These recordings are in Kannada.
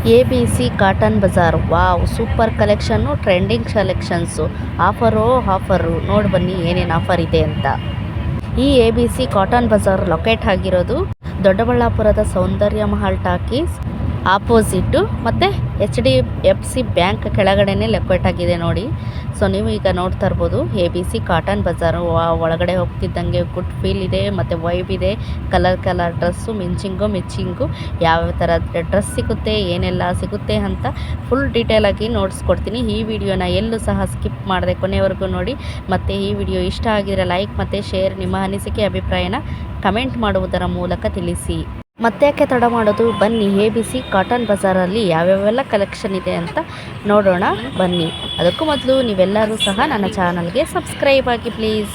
ABC cotton Bazaar. Wow, super collection, trending collections, offer ನೋಡಿ ಬನ್ನಿ ಏನೇನು ಆಫರ್ ಇದೆ ಅಂತ. ಈ ABC ಕಾಟನ್ ಬಜಾರ್ ಲೊಕೇಟ್ ಆಗಿರೋದು ದೊಡ್ಡಬಳ್ಳಾಪುರದ ಸೌಂದರ್ಯ ಮಹಲ್ ಟಾಕೀಸ್ ಆಪೋಸಿಟ್ಟು ಮತ್ತು HDFC ಬ್ಯಾಂಕ್ ಕೆಳಗಡೆನೇ ಲೊಕೇಟ್ ಆಗಿದೆ ನೋಡಿ. ಸೊ ನೀವು ಈಗ ನೋಡ್ತಾ ಇರ್ಬೋದು ABC ಕಾಟನ್ ಬಜಾರು. ಒಳಗಡೆ ಹೋಗ್ತಿದ್ದಂಗೆ ಗುಡ್ ಫೀಲ್ ಇದೆ ಮತ್ತು ವೈಬ್ ಇದೆ. ಕಲರ್ ಡ್ರೆಸ್ಸು, ಮಿಂಚಿಂಗು ಯಾವ ಥರ ಡ್ರೆಸ್ ಸಿಗುತ್ತೆ, ಏನೆಲ್ಲ ಸಿಗುತ್ತೆ ಅಂತ ಫುಲ್ ಡೀಟೇಲಾಗಿ ನೋಡಿಸ್ಕೊಡ್ತೀನಿ. ಈ ವಿಡಿಯೋನ ಎಲ್ಲೂ ಸಹ ಸ್ಕಿಪ್ ಮಾಡದೆ ಕೊನೆವರೆಗೂ ನೋಡಿ. ಮತ್ತು ಈ ವಿಡಿಯೋ ಇಷ್ಟ ಆಗಿದ್ರೆ ಲೈಕ್ ಮತ್ತು ಶೇರ್, ನಿಮ್ಮ ಅನಿಸಿಕೆ ಅಭಿಪ್ರಾಯನ ಕಮೆಂಟ್ ಮಾಡುವುದರ ಮೂಲಕ ತಿಳಿಸಿ. ಮತ್ತೆ ಯಾಕೆ ತಡ ಮಾಡೋದು, ಬನ್ನಿ ABC ಕಾಟನ್ ಬಜಾರಲ್ಲಿ ಯಾವ್ಯಾವೆಲ್ಲ ಕಲೆಕ್ಷನ್ ಇದೆ ಅಂತ ನೋಡೋಣ ಬನ್ನಿ. ಅದಕ್ಕೂ ಮೊದಲು ನೀವೆಲ್ಲರೂ ಸಹ ನನ್ನ ಚಾನಲ್ಗೆ ಸಬ್ಸ್ಕ್ರೈಬ್ ಆಗಿ ಪ್ಲೀಸ್.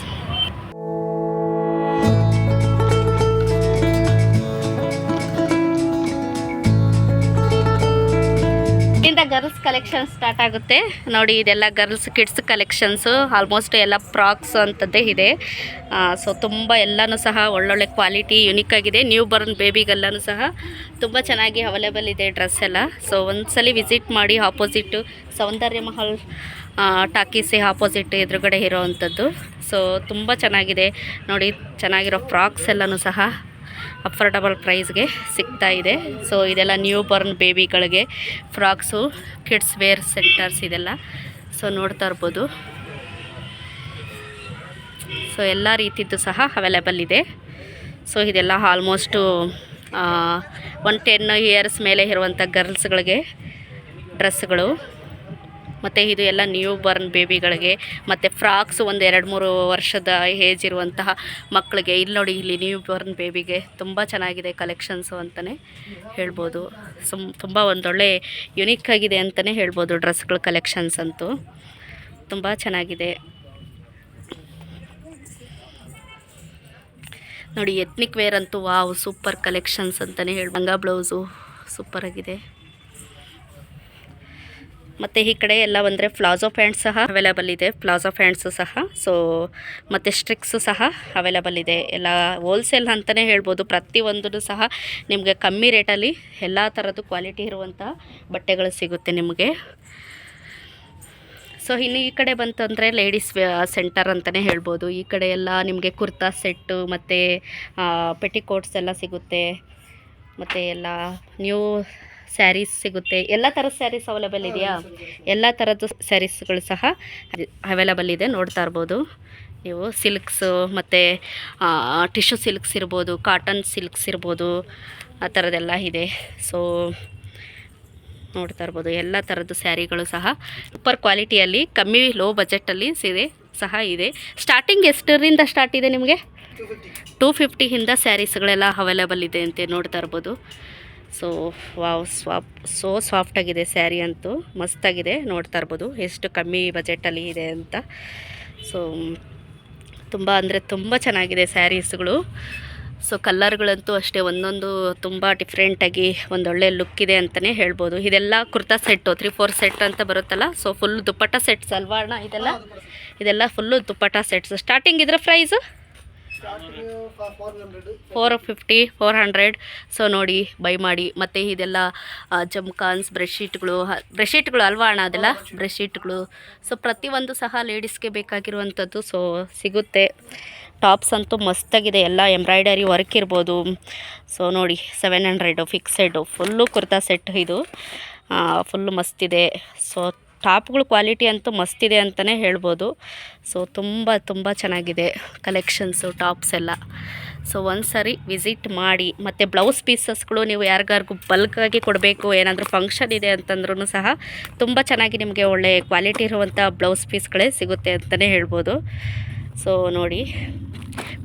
ಗರ್ಲ್ಸ್ ಕಲೆಕ್ಷನ್ ಸ್ಟಾರ್ಟ್ ಆಗುತ್ತೆ ನೋಡಿ. ಇದೆಲ್ಲ ಗರ್ಲ್ಸ್ ಕಿಡ್ಸ್ ಕಲೆಕ್ಷನ್ಸು, ಆಲ್ಮೋಸ್ಟ್ ಎಲ್ಲ ಫ್ರಾಕ್ಸ್ ಅಂಥದ್ದೇ ಇದೆ. ಸೊ ತುಂಬ ಎಲ್ಲನೂ ಸಹ ಒಳ್ಳೊಳ್ಳೆ ಕ್ವಾಲಿಟಿ ಯುನಿಕ್ ಆಗಿದೆ. ನ್ಯೂ ಬರ್ನ್ ಬೇಬಿಗೆಲ್ಲನೂ ಸಹ ತುಂಬ ಚೆನ್ನಾಗಿ ಅವೈಲೇಬಲ್ ಇದೆ ಡ್ರೆಸ್ ಎಲ್ಲ. ಸೊ ಒಂದ್ಸಲಿ ವಿಸಿಟ್ ಮಾಡಿ. ಆಪೋಸಿಟ್ಟು ಸೌಂದರ್ಯ ಮಹಲ್ ಟಾಕೀಸೆ ಆಪೋಸಿಟ್ ಎದುರುಗಡೆ ಇರೋವಂಥದ್ದು. ಸೊ ತುಂಬ ಚೆನ್ನಾಗಿದೆ ನೋಡಿ. ಚೆನ್ನಾಗಿರೋ ಫ್ರಾಕ್ಸ್ ಎಲ್ಲನೂ ಸಹ ಅಫೋರ್ಡಬಲ್ ಪ್ರೈಸ್ಗೆ ಸಿಗ್ತಾ ಇದೆ. ಸೊ ಇದೆಲ್ಲ ನ್ಯೂ ಬರ್ನ್ ಬೇಬಿಗಳಿಗೆ ಫ್ರಾಕ್ಸು, ಕಿಡ್ಸ್ ವೇರ್ ಸೆಂಟರ್ಸ್ ಇದೆಲ್ಲ. ಸೊ ನೋಡ್ತಾ ಇರ್ಬೋದು. ಸೊ ಎಲ್ಲ ರೀತಿದ್ದು ಸಹ ಅವೈಲೇಬಲ್ ಇದೆ. ಸೊ ಇದೆಲ್ಲ ಆಲ್ಮೋಸ್ಟು 10 ಇಯರ್ಸ್ ಮೇಲೆ ಇರುವಂಥ ಗರ್ಲ್ಸ್ಗಳಿಗೆ ಡ್ರೆಸ್ಗಳು. ಮತ್ತು ಇದು ಎಲ್ಲ ನ್ಯೂ ಬರ್ನ್ ಬೇಬಿಗಳಿಗೆ ಮತ್ತು ಫ್ರಾಕ್ಸ್ 1-2-3 ವರ್ಷದ ಏಜ್ ಇರುವಂತಹ ಮಕ್ಕಳಿಗೆ. ಇಲ್ಲಿ ನೋಡಿ, ಇಲ್ಲಿ ನ್ಯೂ ಬರ್ನ್ ಬೇಬಿಗೆ ತುಂಬ ಚೆನ್ನಾಗಿದೆ ಕಲೆಕ್ಷನ್ಸು ಅಂತಲೇ ಹೇಳ್ಬೋದು. ತುಂಬ ಒಂದೊಳ್ಳೆ ಯುನಿಕ್ ಆಗಿದೆ ಅಂತಲೇ ಹೇಳ್ಬೋದು. ಡ್ರೆಸ್ಗಳ ಕಲೆಕ್ಷನ್ಸ್ ಅಂತೂ ತುಂಬ ಚೆನ್ನಾಗಿದೆ ನೋಡಿ. ಎತ್ನಿಕ್ ವೇರ್ ಅಂತೂ ವಾವ್, ಸೂಪರ್ ಕಲೆಕ್ಷನ್ಸ್ ಅಂತಲೇ ಲಂಗ ಬ್ಲೌಸು ಸೂಪರಾಗಿದೆ. ಮತ್ತು ಈ ಕಡೆ ಎಲ್ಲ ಬಂದರೆ ಪ್ಲಾಜೋ ಪ್ಯಾಂಟ್ಸ್ ಸಹ ಅವೈಲೇಬಲ್ ಇದೆ. ಪ್ಲಾಜೋ ಪ್ಯಾಂಟ್ಸು ಸಹ. ಸೊ ಮತ್ತು ಸ್ಟ್ರಿಕ್ಸು ಸಹ ಅವೈಲೇಬಲ್ ಇದೆ. ಎಲ್ಲ ಹೋಲ್ಸೇಲ್ ಅಂತಲೇ ಹೇಳ್ಬೋದು. ಪ್ರತಿಯೊಂದೂ ಸಹ ನಿಮಗೆ ಕಮ್ಮಿ ರೇಟಲ್ಲಿ ಎಲ್ಲ ಥರದ್ದು ಕ್ವಾಲಿಟಿ ಇರುವಂಥ ಬಟ್ಟೆಗಳು ಸಿಗುತ್ತೆ ನಿಮಗೆ. ಸೊ ಇನ್ನು ಈ ಕಡೆ ಬಂತಂದರೆ ಲೇಡೀಸ್ ಸೆಂಟರ್ ಅಂತಲೇ ಹೇಳ್ಬೋದು. ಈ ಕಡೆ ಎಲ್ಲ ನಿಮಗೆ ಕುರ್ತಾ ಸೆಟ್ಟು ಮತ್ತು ಪೆಟಿಕೋಟ್ಸ್ ಎಲ್ಲ ಸಿಗುತ್ತೆ. ಮತ್ತು ಎಲ್ಲ ನ್ಯೂ ಸ್ಯಾರೀಸ್ ಸಿಗುತ್ತೆ. ಎಲ್ಲ ಥರದ ಸ್ಯಾರೀಸ್ ಅವೈಲೇಬಲ್ ಇದೆಯಾ? ಎಲ್ಲ ಥರದ್ದು ಸ್ಯಾರೀಸ್ಗಳು ಸಹ ಅವೈಲೇಬಲ್ ಇದೆ. ನೋಡ್ತಾ ಇರ್ಬೋದು ನೀವು. ಸಿಲ್ಕ್ಸು ಮತ್ತು ಟಿಶ್ಯೂ ಸಿಲ್ಕ್ಸ್ ಇರ್ಬೋದು, ಕಾಟನ್ ಸಿಲ್ಕ್ಸ್ ಇರ್ಬೋದು, ಆ ಥರದ್ದೆಲ್ಲ ಇದೆ. ಸೊ ನೋಡ್ತಾ ಇರ್ಬೋದು ಎಲ್ಲ ಥರದ್ದು ಸ್ಯಾರಿಗಳು ಸಹ ಸೂಪರ್ ಕ್ವಾಲಿಟಿಯಲ್ಲಿ ಕಮ್ಮಿ ಲೋ ಬಜೆಟಲ್ಲಿ ಸಹ ಇದೆ. ಸ್ಟಾರ್ಟಿಂಗ್ ಎಷ್ಟರಿಂದ ಸ್ಟಾರ್ಟ್ ಇದೆ ನಿಮಗೆ? 250 ಸ್ಯಾರೀಸ್ಗಳೆಲ್ಲ ಅವೈಲೇಬಲ್ ಇದೆ ಅಂತ ನೋಡ್ತಾ ಇರ್ಬೋದು. ಸೊ ವಾವ್, ಸಾಫ್ಟಾಗಿದೆ ಸ್ಯಾರಿ ಅಂತೂ, ಮಸ್ತಾಗಿದೆ. ನೋಡ್ತಾ ಇರ್ಬೋದು ಎಷ್ಟು ಕಮ್ಮಿ ಬಜೆಟಲ್ಲಿ ಇದೆ ಅಂತ. ಸೊ ತುಂಬ ಅಂದರೆ ತುಂಬ ಚೆನ್ನಾಗಿದೆ ಸ್ಯಾರೀಸ್ಗಳು. ಸೊ ಕಲ್ಲರ್ಗಳಂತೂ ಅಷ್ಟೇ ಒಂದೊಂದು ತುಂಬ ಡಿಫ್ರೆಂಟಾಗಿ ಒಂದೊಳ್ಳೆ ಲುಕ್ ಇದೆ ಅಂತಲೇ ಹೇಳ್ಬೋದು. ಇದೆಲ್ಲ ಕುರ್ತಾ ಸೆಟ್ಟು 3-4 ಸೆಟ್ ಅಂತ ಬರುತ್ತಲ್ಲ. ಸೊ ಫುಲ್ ದುಪ್ಪಟ್ಟ ಸೆಟ್ಸ್ ಅಲ್ವಾ ಅಣ್ಣ ಇದೆಲ್ಲ ಫುಲ್ಲು ದುಪ್ಪಟ್ಟ ಸೆಟ್ಸ್. ಸ್ಟಾರ್ಟಿಂಗ್ ಇದರ ಪ್ರೈಸು 450-400. ಸೊ ನೋಡಿ, ಬೈ ಮಾಡಿ. ಮತ್ತು ಇದೆಲ್ಲ ಜಮ್ಕಾನ್ಸ್, ಬ್ರೆಡ್ಶೀಟ್ಗಳು ಅಲ್ವಾ ಅಣ್ಣ ಅದೆಲ್ಲ ಬ್ರೆಡ್ಶೀಟ್ಗಳು. ಸೊ ಪ್ರತಿಯೊಂದು ಸಹ ಲೇಡೀಸ್ಗೆ ಬೇಕಾಗಿರುವಂಥದ್ದು ಸೊ ಸಿಗುತ್ತೆ. ಟಾಪ್ಸ್ ಅಂತೂ ಮಸ್ತಾಗಿದೆ. ಎಲ್ಲ ಎಂಬ್ರಾಯ್ಡರಿ ವರ್ಕ್ ಇರ್ಬೋದು. ಸೊ ನೋಡಿ 700 ಫಿಕ್ಸೆಡು ಫುಲ್ಲು ಕುರ್ತಾ ಸೆಟ್ ಇದು. ಫುಲ್ಲು ಮಸ್ತಿದೆ. ಸೊ ಟಾಪ್ಗಳು ಕ್ವಾಲಿಟಿ ಅಂತೂ ಮಸ್ತಿದೆ ಅಂತಲೇ ಹೇಳ್ಬೋದು. ಸೊ ತುಂಬ ಚೆನ್ನಾಗಿದೆ ಕಲೆಕ್ಷನ್ಸು, ಟಾಪ್ಸ್ ಎಲ್ಲ. ಸೊ ಒಂದು ಸಾರಿ ವಿಸಿಟ್ ಮಾಡಿ. ಮತ್ತು ಬ್ಲೌಸ್ ಪೀಸಸ್ಗಳು ನೀವು ಯಾರಿಗಾರಿಗೂ ಬಲ್ಕಾಗಿ ಕೊಡಬೇಕು, ಏನಾದರೂ ಫಂಕ್ಷನ್ ಇದೆ ಅಂತಂದ್ರೂ ಸಹ ತುಂಬ ಚೆನ್ನಾಗಿ ನಿಮಗೆ ಒಳ್ಳೆ ಕ್ವಾಲಿಟಿ ಇರುವಂಥ ಬ್ಲೌಸ್ ಪೀಸ್ಗಳೇ ಸಿಗುತ್ತೆ ಅಂತಲೇ ಹೇಳ್ಬೋದು. ಸೊ ನೋಡಿ,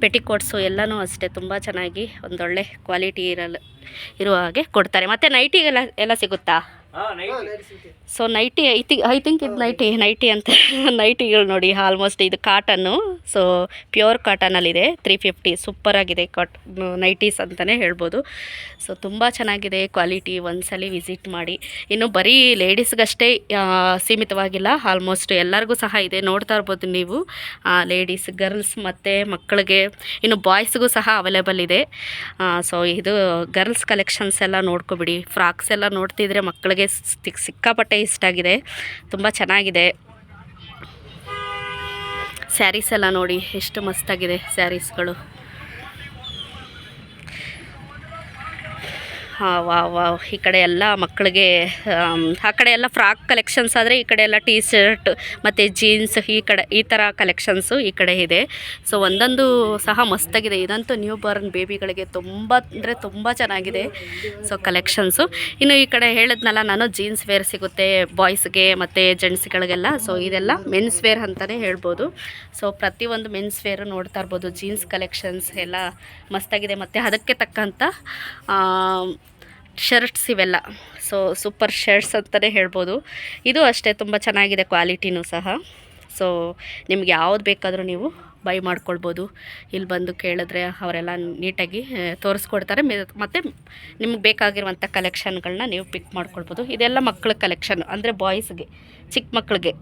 ಪೆಟಿಕೋಟ್ಸು ಎಲ್ಲನೂ ಅಷ್ಟೇ ತುಂಬ ಚೆನ್ನಾಗಿ ಒಂದೊಳ್ಳೆ ಕ್ವಾಲಿಟಿ ಇರುವ ಹಾಗೆ ಕೊಡ್ತಾರೆ. ಮತ್ತು ನೈಟಿಗೆಲ್ಲ ಸಿಗುತ್ತಾ? ಸೊ ನೈಟಿ ಐ ಥಿಂಕ್ ಇದು ನೈಟಿ ಅಂತ ನೈಟಿಗಳು ನೋಡಿ ಆಲ್ಮೋಸ್ಟ್ ಇದು ಕಾಟನ್ನು. ಸೊ ಪ್ಯೂರ್ ಕಾಟನಲ್ಲಿದೆ, 350 ಸೂಪರಾಗಿದೆ ನೈಟೀಸ್ ಅಂತಲೇ ಹೇಳ್ಬೋದು. ಸೊ ತುಂಬ ಚೆನ್ನಾಗಿದೆ ಕ್ವಾಲಿಟಿ, ಒಂದ್ಸಲಿ ವಿಸಿಟ್ ಮಾಡಿ. ಇನ್ನು ಬರೀ ಲೇಡೀಸ್ಗಷ್ಟೇ ಸೀಮಿತವಾಗಿಲ್ಲ, ಆಲ್ಮೋಸ್ಟ್ ಎಲ್ಲರಿಗೂ ಸಹ ಇದೆ. ನೋಡ್ತಾ ಇರ್ಬೋದು ನೀವು, ಲೇಡೀಸ್, ಗರ್ಲ್ಸ್ ಮತ್ತು ಮಕ್ಕಳಿಗೆ, ಇನ್ನು ಬಾಯ್ಸ್ಗೂ ಸಹ ಅವೈಲೇಬಲ್ ಇದೆ. ಸೊ ಇದು ಗರ್ಲ್ಸ್ ಕಲೆಕ್ಷನ್ಸ್ ಎಲ್ಲ ನೋಡ್ಕೊಬಿಡಿ. ಫ್ರಾಕ್ಸ್ ಎಲ್ಲ ನೋಡ್ತಿದ್ರೆ ಮಕ್ಕಳಿಗೆ ಸಿಕ್ಕಾಪಟ್ಟೆ ಇಷ್ಟ ಆಗಿದೆ, ತುಂಬ ಚೆನ್ನಾಗಿದೆ. ಸ್ಯಾರೀಸ್ ಎಲ್ಲ ನೋಡಿ ಎಷ್ಟು ಮಸ್ತಾಗಿದೆ ಸ್ಯಾರೀಸ್ಗಳು. ವಾವ್ ಈ ಕಡೆ ಎಲ್ಲ ಮಕ್ಕಳಿಗೆ, ಆ ಕಡೆ ಎಲ್ಲ ಫ್ರಾಕ್ ಕಲೆಕ್ಷನ್ಸ್ ಆದರೆ ಈ ಕಡೆ ಎಲ್ಲ ಟೀ ಶರ್ಟ್ ಮತ್ತು ಜೀನ್ಸ್ ಈ ಥರ ಕಲೆಕ್ಷನ್ಸು ಈ ಕಡೆ ಇದೆ. ಸೊ ಒಂದೊಂದು ಸಹ ಮಸ್ತಾಗಿದೆ. ಇದಂತೂ ನ್ಯೂ ಬಾರ್ನ್ ಬೇಬಿಗಳಿಗೆ ತುಂಬ ಅಂದರೆ ತುಂಬ ಚೆನ್ನಾಗಿದೆ ಸೊ ಕಲೆಕ್ಷನ್ಸು. ಇನ್ನು ಈ ಕಡೆ ಹೇಳಿದ್ನಲ್ಲ ನಾನು, ಜೀನ್ಸ್ ವೇರ್ ಸಿಗುತ್ತೆ ಬಾಯ್ಸ್ಗೆ ಮತ್ತು ಜೆಂಟ್ಸ್ಗಳಿಗೆಲ್ಲ. ಸೊ ಇದೆಲ್ಲ ಮೆನ್ಸ್ ವೇರ್ ಅಂತಲೇ ಹೇಳ್ಬೋದು. ಸೊ ಪ್ರತಿಯೊಂದು ಮೆನ್ಸ್ ವೇರು ನೋಡ್ತಾ ಇರ್ಬೋದು. ಜೀನ್ಸ್ ಕಲೆಕ್ಷನ್ಸ್ ಎಲ್ಲ ಮಸ್ತಾಗಿದೆ, ಮತ್ತು ಅದಕ್ಕೆ ತಕ್ಕಂಥ ಶರ್ಟ್ಸ್ ಇವೆಲ್ಲ. ಸೊ ಸೂಪರ್ ಶರ್ಟ್ಸ್ ಅಂತಲೇ ಹೇಳ್ಬೋದು. ಇದು ಅಷ್ಟೇ ತುಂಬ ಚೆನ್ನಾಗಿದೆ ಕ್ವಾಲಿಟಿನೂ ಸಹ. ಸೊ ನಿಮ್ಗೆ ಯಾವ್ದು ಬೇಕಾದರೂ ನೀವು ಬೈ ಮಾಡ್ಕೊಳ್ಬೋದು. ಇಲ್ಲಿ ಬಂದು ಕೇಳಿದ್ರೆ ಅವರೆಲ್ಲ ನೀಟಾಗಿ ತೋರಿಸ್ಕೊಡ್ತಾರೆ. ಮತ್ತು ನಿಮ್ಗೆ ಬೇಕಾಗಿರುವಂಥ ಕಲೆಕ್ಷನ್ಗಳನ್ನ ನೀವು ಪಿಕ್ ಮಾಡ್ಕೊಳ್ಬೋದು. ಇದೆಲ್ಲ ಮಕ್ಕಳ ಕಲೆಕ್ಷನ್, ಅಂದರೆ ಬಾಯ್ಸ್ಗೆ, ಚಿಕ್ಕ ಮಕ್ಕಳಿಗೆ.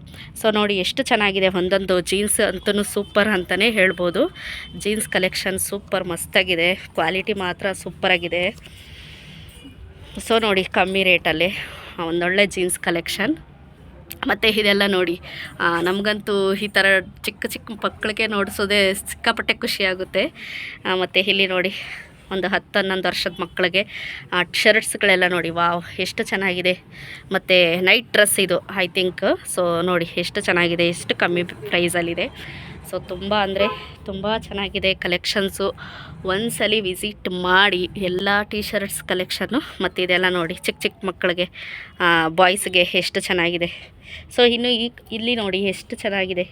ಸೊ ನೋಡಿ ಎಷ್ಟು ಚೆನ್ನಾಗಿದೆ. ಒಂದೊಂದು ಜೀನ್ಸ್ ಅಂತೂ ಸೂಪರ್ ಅಂತಲೇ ಹೇಳ್ಬೋದು. ಜೀನ್ಸ್ ಕಲೆಕ್ಷನ್ ಸೂಪರ್ ಮಸ್ತಾಗಿದೆ, ಕ್ವಾಲಿಟಿ ಮಾತ್ರ ಸೂಪರಾಗಿದೆ. ಸೊ ನೋಡಿ ಕಮ್ಮಿ ರೇಟಲ್ಲಿ ಒಂದೊಳ್ಳೆ ಜೀನ್ಸ್ ಕಲೆಕ್ಷನ್. ಮತ್ತು ಇದೆಲ್ಲ ನೋಡಿ, ನಮಗಂತೂ ಈ ಥರ ಚಿಕ್ಕ ಚಿಕ್ಕ ಮಕ್ಕಳಿಗೆ ನೋಡಿಸೋದೇ ಸಿಕ್ಕಾಪಟ್ಟೆ ಖುಷಿಯಾಗುತ್ತೆ. ಮತ್ತು ಇಲ್ಲಿ ನೋಡಿ ಒಂದು 10-11 ವರ್ಷದ ಮಕ್ಕಳಿಗೆ ಶರ್ಟ್ಸ್ಗಳೆಲ್ಲ ನೋಡಿ, ವಾವ್ ಎಷ್ಟು ಚೆನ್ನಾಗಿದೆ. ಮತ್ತು ನೈಟ್ ಡ್ರೆಸ್ ಇದು ಐ ಥಿಂಕ್. ಸೊ ನೋಡಿ ಎಷ್ಟು ಚೆನ್ನಾಗಿದೆ, ಎಷ್ಟು ಕಮ್ಮಿ ಪ್ರೈಸಲ್ಲಿದೆ. ಸೊ ತುಂಬ ಅಂದರೆ ತುಂಬ ಚೆನ್ನಾಗಿದೆ ಕಲೆಕ್ಷನ್ಸು. ಒಂದ್ಸಲಿ ವಿಸಿಟ್ ಮಾಡಿ ಎಲ್ಲ ಟೀ ಶರ್ಟ್ಸ್ ಕಲೆಕ್ಷನ್ನು. ಮತ್ತು ಇದೆಲ್ಲ ನೋಡಿ ಚಿಕ್ಕ ಚಿಕ್ಕ ಮಕ್ಕಳಿಗೆ, ಬಾಯ್ಸ್ಗೆ ಎಷ್ಟು ಚೆನ್ನಾಗಿದೆ. ಸೊ ಇನ್ನು ಇಲ್ಲಿ ನೋಡಿ ಎಷ್ಟು ಚೆನ್ನಾಗಿದೆ.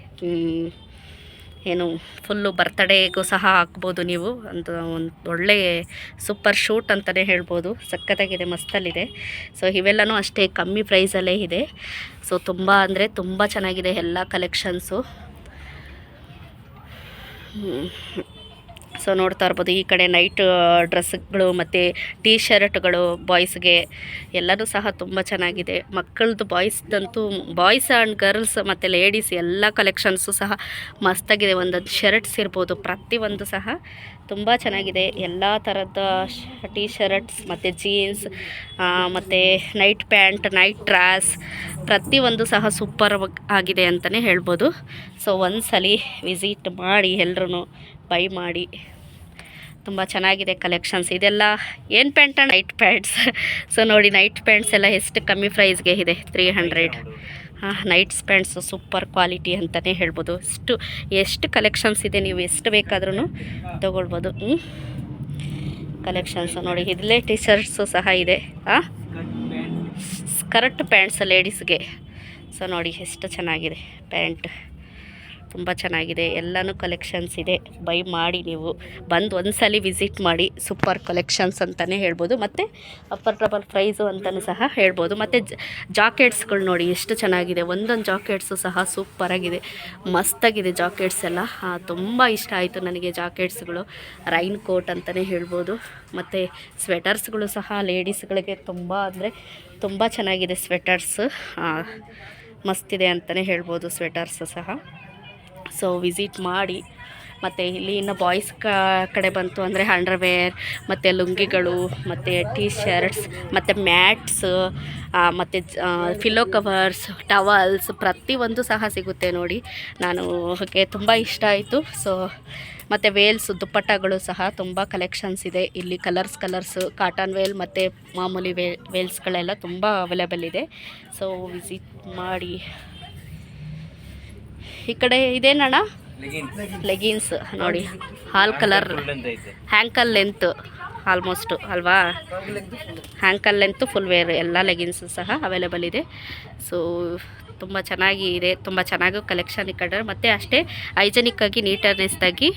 ಏನು ಫುಲ್ಲು ಬರ್ತಡೇಗೂ ಸಹ ಹಾಕ್ಬೋದು ನೀವು, ಅಂತ ಒಂದು ಒಳ್ಳೆ ಸೂಪರ್ ಶೂಟ್ ಅಂತಲೇ ಹೇಳ್ಬೋದು. ಸಖತ್ತಾಗಿದೆ, ಮಸ್ತಲ್ಲಿದೆ. ಸೊ ಇವೆಲ್ಲನೂ ಅಷ್ಟೇ ಕಮ್ಮಿ ಪ್ರೈಸಲ್ಲೇ ಇದೆ. ಸೊ ತುಂಬ ಅಂದರೆ ತುಂಬ ಚೆನ್ನಾಗಿದೆ ಎಲ್ಲ ಕಲೆಕ್ಷನ್ಸು. ಸೊ ನೋಡ್ತಾ ಇರ್ಬೋದು ಈ ಕಡೆ ನೈಟ್ ಡ್ರೆಸ್ಗಳು ಮತ್ತು ಟೀ ಶರ್ಟ್ಗಳು ಬಾಯ್ಸ್ಗೆ ಎಲ್ಲನೂ ಸಹ ತುಂಬ ಚೆನ್ನಾಗಿದೆ. ಮಕ್ಕಳದ್ದು ಬಾಯ್ಸ್ ಆ್ಯಂಡ್ ಗರ್ಲ್ಸ್ ಮತ್ತು ಲೇಡೀಸ್ ಎಲ್ಲ ಕಲೆಕ್ಷನ್ಸು ಸಹ ಮಸ್ತಾಗಿದೆ. ಒಂದೊಂದು ಶರ್ಟ್ಸ್ ಇರ್ಬೋದು, ಪ್ರತಿಯೊಂದು ಸಹ ತುಂಬ ಚೆನ್ನಾಗಿದೆ. ಎಲ್ಲ ಥರದ ಟೀ ಶರ್ಟ್ಸ್ ಮತ್ತು ಜೀನ್ಸ್ ಮತ್ತು ನೈಟ್ ಪ್ಯಾಂಟ್, ನೈಟ್ ಡ್ರೆಸ್ ಪ್ರತಿಯೊಂದು ಸಹ ಸೂಪರ್ ಆಗಿದೆ ಅಂತಲೇ ಹೇಳ್ಬೋದು. ಸೊ ಒಂದ್ಸಲಿ ವಿಸಿಟ್ ಮಾಡಿ ಎಲ್ಲರೂ ಬೈ ಮಾಡಿ. ತುಂಬ ಚೆನ್ನಾಗಿದೆ ಕಲೆಕ್ಷನ್ಸ್. ಇದೆಲ್ಲ ಏನು pant and night pants. So ನೋಡಿ ನೈಟ್ ಪ್ಯಾಂಟ್ಸ್ ಎಲ್ಲ ಎಷ್ಟು ಕಮ್ಮಿ ಪ್ರೈಸ್ಗೆ ಇದೆ, 300. ನೈಟ್ಸ್ ಪ್ಯಾಂಟ್ಸು ಸೂಪರ್ ಕ್ವಾಲಿಟಿ ಅಂತಲೇ ಹೇಳ್ಬೋದು. ಎಷ್ಟು ಕಲೆಕ್ಷನ್ಸ್ ಇದೆ, ನೀವು ಎಷ್ಟು ಬೇಕಾದ್ರೂ ತೊಗೊಳ್ಬೋದು. ಕಲೆಕ್ಷನ್ಸು ನೋಡಿ, ಇಲ್ಲೇ ಟಿ ಶರ್ಟ್ಸು ಸಹ ಇದೆ, ಸ್ಕರ್ಟ್ ಪ್ಯಾಂಟ್ಸ್ ಲೇಡೀಸ್ಗೆ. ಸೊ ನೋಡಿ ಎಷ್ಟು ಚೆನ್ನಾಗಿದೆ ಪ್ಯಾಂಟ್, ತುಂಬ ಚೆನ್ನಾಗಿದೆ. ಎಲ್ಲನೂ ಕಲೆಕ್ಷನ್ಸ್ ಇದೆ. ಬೈ ಮಾಡಿ, ನೀವು ಬಂದು ಒಂದ್ಸಲಿ ವಿಸಿಟ್ ಮಾಡಿ. ಸೂಪರ್ ಕಲೆಕ್ಷನ್ಸ್ ಅಂತಲೇ ಹೇಳ್ಬೋದು. ಮತ್ತು ಅಫೋರ್ಡಬಲ್ ಪ್ರೈಸು ಅಂತಲೂ ಸಹ ಹೇಳ್ಬೋದು. ಮತ್ತು ಜಾಕೆಟ್ಸ್ಗಳು ನೋಡಿ ಎಷ್ಟು ಚೆನ್ನಾಗಿದೆ. ಒಂದೊಂದು ಜಾಕೆಟ್ಸು ಸಹ ಸೂಪರಾಗಿದೆ, ಮಸ್ತಾಗಿದೆ ಜಾಕೆಟ್ಸ್ ಎಲ್ಲ. ತುಂಬ ಇಷ್ಟ ಆಯಿತು ನನಗೆ ಜಾಕೆಟ್ಸ್ಗಳು. ರೈನ್ ಕೋಟ್ ಅಂತಲೇ ಹೇಳ್ಬೋದು. ಮತ್ತು ಸ್ವೆಟರ್ಸ್ಗಳು ಸಹ ಲೇಡೀಸ್ಗಳಿಗೆ ತುಂಬ ಅಂದರೆ ತುಂಬ ಚೆನ್ನಾಗಿದೆ. ಸ್ವೆಟರ್ಸ್ ಮಸ್ತಿದೆ ಅಂತಲೇ ಹೇಳ್ಬೋದು, ಸ್ವೆಟರ್ಸು ಸಹ. ಸೊ ವಿಸಿಟ್ ಮಾಡಿ. ಮತ್ತು ಇಲ್ಲಿ ಇನ್ನು ಬಾಯ್ಸ್ ಕಡೆ ಬಂತು ಅಂದರೆ ಅಂಡರ್ವೇರ್ ಮತ್ತು ಲುಂಗಿಗಳು ಮತ್ತು ಟೀ ಶರ್ಟ್ಸ್ ಮತ್ತು ಮ್ಯಾಟ್ಸ್ ಮತ್ತು ಪಿಲ್ಲೋ ಕವರ್ಸ್, ಟವಲ್ಸ್ ಪ್ರತಿಯೊಂದು ಸಹ ಸಿಗುತ್ತೆ ನೋಡಿ. ನನಗೆ ತುಂಬ ಇಷ್ಟ ಆಯಿತು. ಸೊ ಮತ್ತು ವೇಲ್ಸ್, ದುಪ್ಪಟ್ಟಗಳು ಸಹ ತುಂಬ ಕಲೆಕ್ಷನ್ಸ್ ಇದೆ ಇಲ್ಲಿ. ಕಲರ್ಸ್ ಕಾಟನ್ ವೇಲ್ ಮತ್ತು ಮಾಮೂಲಿ ವೇಲ್ಸ್ಗಳೆಲ್ಲ ತುಂಬ ಅವೈಲೇಬಲ್ ಇದೆ. ಸೊ ವಿಸಿಟ್ ಮಾಡಿ. ಈ ಕಡೆ ಇದೇನಣ್ಣ, ಲೆಗಿನ್ಸ್ ನೋಡಿ, ಹಾಲ್ ಕಲರ್, ಹ್ಯಾಂಕಲ್ ಲೆಂತ್ ಆಲ್ಮೋಸ್ಟು ಅಲ್ವಾ, ಹ್ಯಾಂಕಲ್ ಲೆಂತು ಫುಲ್ ವೇರ್ ಎಲ್ಲ ಲೆಗಿನ್ಸು ಸಹ ಅವೈಲೇಬಲ್ ಇದೆ. ಸೊ ತುಂಬ ಚೆನ್ನಾಗಿದೆ, ತುಂಬ ಚೆನ್ನಾಗಿ ಕಲೆಕ್ಷನ್ ಈ ಕಡೆ. ಮತ್ತು ಅಷ್ಟೇ ಹೈಜೆನಿಕ್ಕಾಗಿ ನೀಟ್ನೆಸ್ದಾಗಿ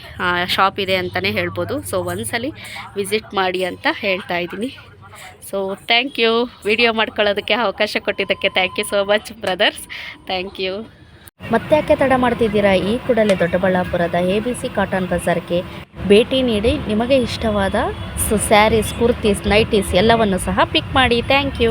ಶಾಪ್ ಇದೆ ಅಂತಲೇ ಹೇಳ್ಬೋದು. ಸೊ ಒಂದ್ಸಲಿ ವಿಸಿಟ್ ಮಾಡಿ ಅಂತ ಹೇಳ್ತಾ ಇದ್ದೀನಿ. ಸೊ ಥ್ಯಾಂಕ್ ಯು, ವಿಡಿಯೋ ಮಾಡ್ಕೊಳ್ಳೋದಕ್ಕೆ ಅವಕಾಶ ಕೊಟ್ಟಿದ್ದಕ್ಕೆ thank you so much brothers, thank you. ಮತ್ತೆ ಯಾಕೆ ತಡ ಮಾಡ್ತಿದ್ದೀರಾ? ಈ ಕೂಡಲೇ ದೊಡ್ಡಬಳ್ಳಾಪುರದ ABC ಕಾಟನ್ ಬಜಾರ್ಗೆ ಭೇಟಿ ನೀಡಿ ನಿಮಗೆ ಇಷ್ಟವಾದ ಸ್ಯಾರೀಸ್, ಕುರ್ತೀಸ್, ನೈಟೀಸ್ ಎಲ್ಲವನ್ನು ಸಹ ಪಿಕ್ ಮಾಡಿ. Thank you.